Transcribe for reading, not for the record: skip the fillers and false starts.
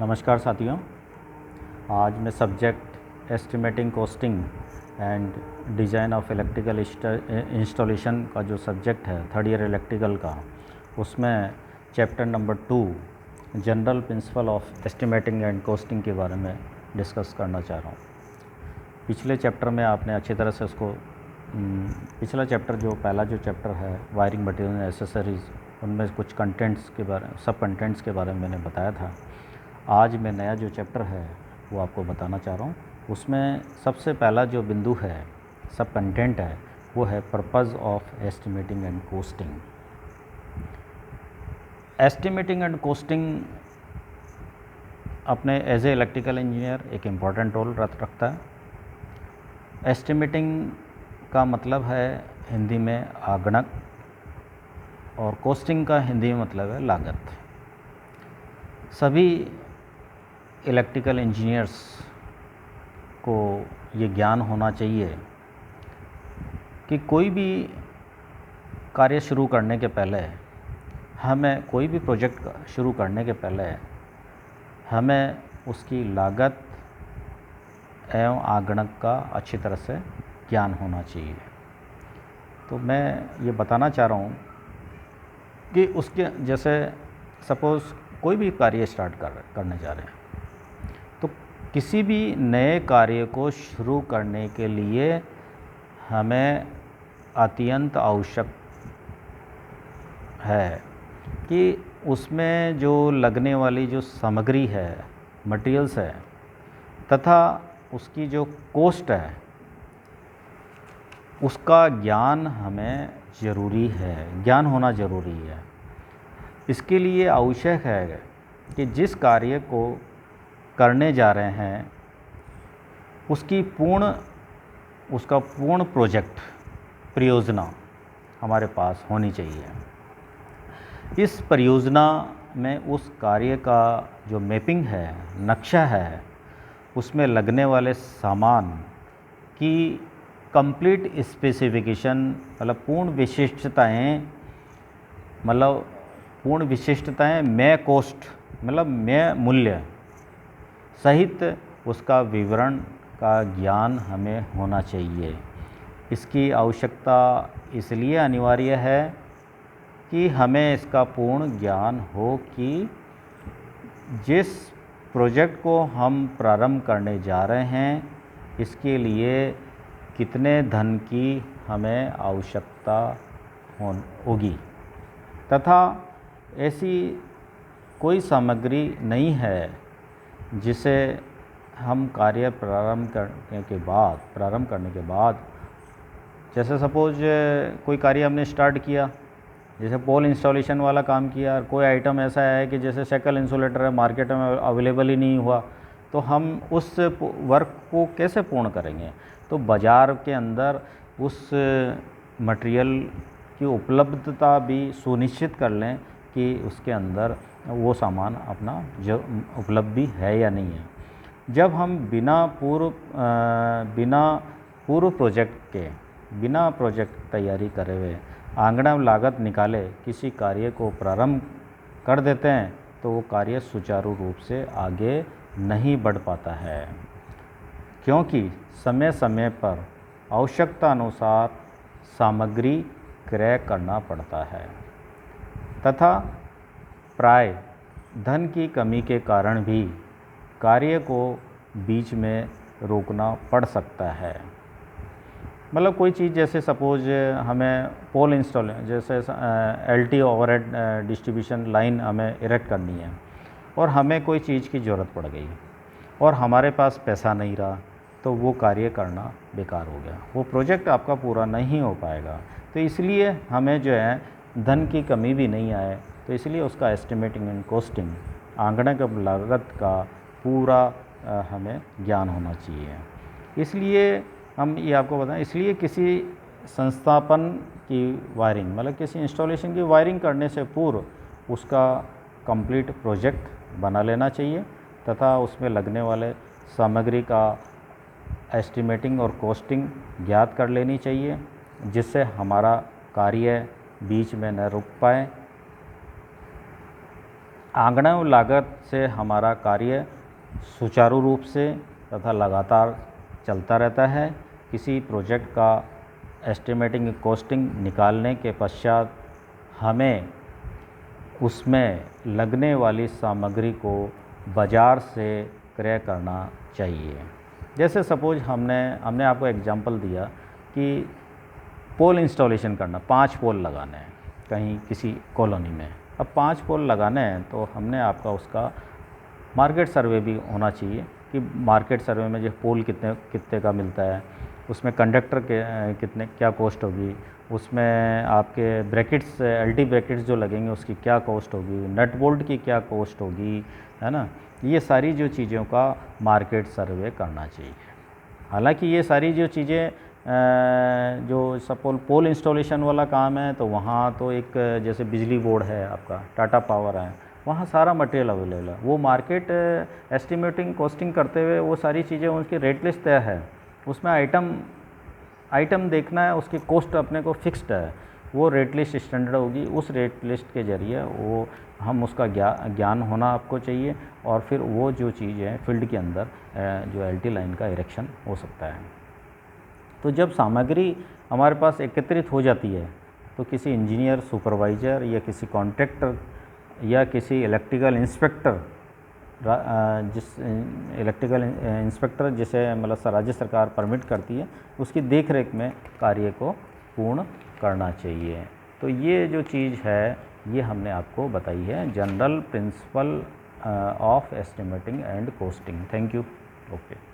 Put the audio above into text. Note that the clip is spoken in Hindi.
नमस्कार साथियों। आज मैं subject estimating costing and design of electrical installation का जो सब्जेक्ट है थर्ड ईयर इलेक्ट्रिकल का, उसमें chapter number 2 general principle of estimating and costing के बारे में डिस्कस करना चाह रहा हूँ। पिछले चैप्टर में आपने अच्छी तरह से उसको पिछला चैप्टर जो पहला जो चैप्टर है वायरिंग मटेरियल एंड एसेसरीज़, उनमें कुछ कंटेंट्स के बारे सब कंटेंट्स के बारे में मैंने बताया था। आज मैं नया जो चैप्टर है वो आपको बताना चाह रहा हूँ। उसमें सबसे पहला जो बिंदु है, सब कंटेंट है, वो है purpose of estimating and costing. Estimating and costing अपने एज ए इलेक्ट्रिकल इंजीनियर एक इम्पॉर्टेंट रोल रखता है। एस्टिमेटिंग का मतलब है हिंदी में आगणक और कॉस्टिंग का हिंदी में मतलब है लागत। सभी इलेक्ट्रिकल इंजीनियर्स को ये ज्ञान होना चाहिए कि कोई भी कार्य शुरू करने के पहले हमें, कोई भी प्रोजेक्ट शुरू करने के पहले हमें उसकी लागत एवं आगणक का अच्छी तरह से ज्ञान होना चाहिए। तो मैं ये बताना चाह रहा हूँ कि उसके जैसे सपोज़ कोई भी कार्य स्टार्ट करने जा रहे हैं, तो किसी भी नए कार्य को शुरू करने के लिए हमें अत्यंत आवश्यक है कि उसमें जो लगने वाली जो सामग्री है, मटेरियल्स है, तथा उसकी जो कॉस्ट है, उसका ज्ञान हमें ज़रूरी है, ज्ञान होना ज़रूरी है। इसके लिए आवश्यक है कि जिस कार्य को करने जा रहे हैं उसका पूर्ण प्रोजेक्ट परियोजना हमारे पास होनी चाहिए। इस परियोजना में उस कार्य का जो मैपिंग है, नक्शा है, उसमें लगने वाले सामान की कंप्लीट स्पेसिफिकेशन, पूर्ण विशिष्टताएं में कॉस्ट में मूल्य सहित उसका विवरण का ज्ञान हमें होना चाहिए। इसकी आवश्यकता इसलिए अनिवार्य है कि हमें इसका पूर्ण ज्ञान हो कि जिस प्रोजेक्ट को हम प्रारंभ करने जा रहे हैं, इसके लिए कितने धन की हमें आवश्यकता होगी, तथा ऐसी कोई सामग्री नहीं है जिसे हम कार्य प्रारंभ करने के बाद जैसे सपोज कोई कार्य हमने स्टार्ट किया, जैसे पोल इंस्टॉलेशन वाला काम किया, और कोई आइटम ऐसा है कि जैसे शेकल इंसुलेटर है, मार्केट में अवेलेबल ही नहीं हुआ, तो हम उस वर्क को कैसे पूर्ण करेंगे? तो बाज़ार के अंदर उस मटेरियल की उपलब्धता भी सुनिश्चित कर लें कि उसके अंदर वो सामान अपना जो उपलब्ध भी है या नहीं है। जब हम बिना प्रोजेक्ट तैयारी करे हुए आंकड़ा लागत निकाले किसी कार्य को प्रारंभ कर देते हैं, तो वो कार्य सुचारू रूप से आगे नहीं बढ़ पाता है, क्योंकि समय समय पर आवश्यकता अनुसार सामग्री क्रय करना पड़ता है, तथा प्राय धन की कमी के कारण भी कार्य को बीच में रोकना पड़ सकता है। कोई चीज़ जैसे सपोज हमें पोल इंस्टॉल, जैसे एलटी ओवरहेड डिस्ट्रीब्यूशन लाइन हमें इरेक्ट करनी है, और हमें कोई चीज़ की ज़रूरत पड़ गई और हमारे पास पैसा नहीं रहा, तो वो कार्य करना बेकार हो गया, वो प्रोजेक्ट आपका पूरा नहीं हो पाएगा। तो इसलिए हमें जो है धन की कमी भी नहीं आए, तो इसलिए उसका एस्टिमेटिंग एंड कॉस्टिंग, आंकड़े लागत का पूरा हमें ज्ञान होना चाहिए। इसलिए हम ये आपको बताएं, इसलिए किसी संस्थापन की वायरिंग, किसी इंस्टॉलेशन की वायरिंग करने से पूर्व उसका कंप्लीट प्रोजेक्ट बना लेना चाहिए, तथा उसमें लगने वाले सामग्री का एस्टिमेटिंग और कॉस्टिंग ज्ञात कर लेनी चाहिए, जिससे हमारा कार्य बीच में न रुक पाए। आंकड़ों लागत से हमारा कार्य सुचारू रूप से तथा लगातार चलता रहता है। किसी प्रोजेक्ट का एस्टिमेटिंग कॉस्टिंग निकालने के पश्चात हमें उसमें लगने वाली सामग्री को बाज़ार से क्रय करना चाहिए। जैसे सपोज हमने आपको एग्जांपल दिया कि पोल इंस्टॉलेशन करना, 5 पोल लगाने हैं कहीं किसी कॉलोनी में। अब 5 पोल लगाने हैं तो हमने आपका उसका मार्केट सर्वे भी होना चाहिए कि मार्केट सर्वे में जो पोल कितने कितने का मिलता है, उसमें कंडक्टर के कितने क्या कॉस्ट होगी, उसमें आपके ब्रैकेट्स एलटी ब्रैकेट्स जो लगेंगे उसकी क्या कॉस्ट होगी, नट बोल्ट की क्या कॉस्ट होगी, है ना। ये सारी जो चीज़ों का मार्केट सर्वे करना चाहिए। हालांकि ये सारी जो चीज़ें जो सपोज पोल इंस्टॉलेशन वाला काम है तो वहाँ तो एक जैसे बिजली बोर्ड है आपका, टाटा पावर है, वहाँ सारा मटेरियल अवेलेबल है। वो मार्केट एस्टिमेटिंग कॉस्टिंग करते हुए वो सारी चीज़ें उनकी रेट लिस्ट तय है, उसमें आइटम देखना है, उसकी कॉस्ट अपने को फिक्स्ड है, वो रेट लिस्ट स्टैंडर्ड होगी। उस रेट लिस्ट के ज़रिए वो हम उसका ज्ञान होना आपको चाहिए और फिर वो जो चीज़ है फील्ड के अंदर जो एलटी लाइन का इरेक्शन हो सकता है। तो जब सामग्री हमारे पास एकत्रित हो जाती है तो किसी इंजीनियर, सुपरवाइज़र या किसी कॉन्ट्रैक्टर या किसी इलेक्ट्रिकल इंस्पेक्टर जिसे मतलब राज्य सरकार परमिट करती है, उसकी देख रेख में कार्य को पूर्ण करना चाहिए। तो ये जो चीज़ है ये हमने आपको बताई है, general principle of estimating and costing. Thank you. Okay.